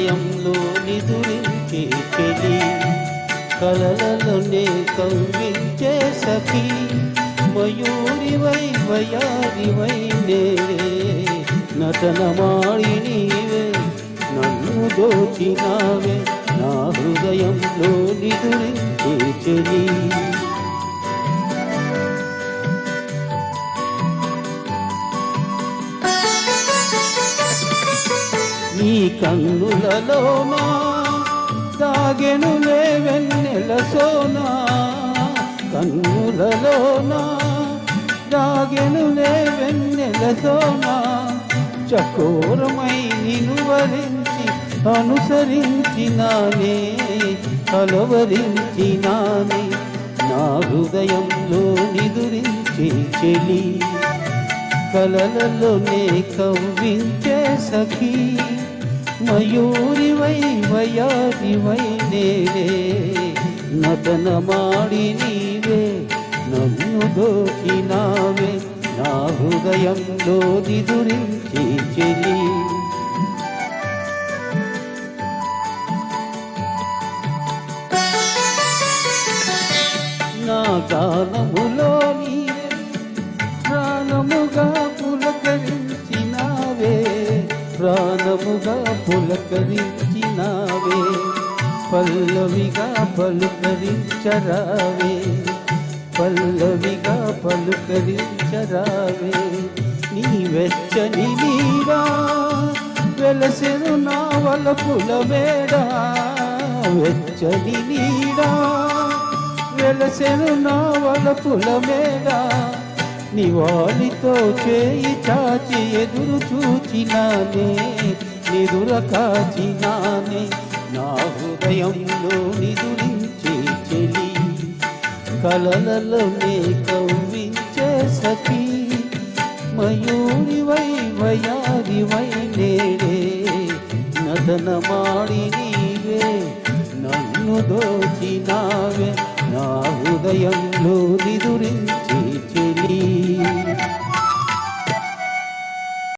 హృదయంలో నిదురించే చెలి కలలలోనే కవ్వించే సఖీ మయూరివై వయారివై నేడే నటన మాడి నీవే నన్ను దోచినావే నా హృదయంలో నిదురించే చెలి నీ కన్నులలోనా దాగెనులే వెన్నెల సోనా కన్నులలోనా దాగెనులే వెన్నెల సోనా చకోరమై నిను వరించి అనుసరించినానే కలవరించినానే నా హృదయంలో నిదురించే చెలి కలలలోనే కవ్వించే సఖీ మయూరివై వయారివై నేనే నటన మాడి నీవే నన్ను దోచినావే నా హృదయంలో నిదురించి చెలి నా గానములో నీవే ప్రాణముగా పులకరించినావే ప్రాణముగా పులకరించినావే పల్లవిగా పలుకరించరావే పల్లవిగా పలుకరించరావే నీ వెచ్చని నీరా వెలసెను నా వలపుల మేడ వెచ్చని నీరా వెలసెను నా వలపుల మేడ నివాళితో చేయి చాచి ఎదురు చూచినానే నిదుర కాచినానే నా హృదయంలో నిదురించే చెలి కలలలోనే కవ్వించే సఖీ మయూరివై వయారివై నేడే నటన మాడి నీవే నన్ను దోచినావే నా హృదయంలో నిదురించే చెలి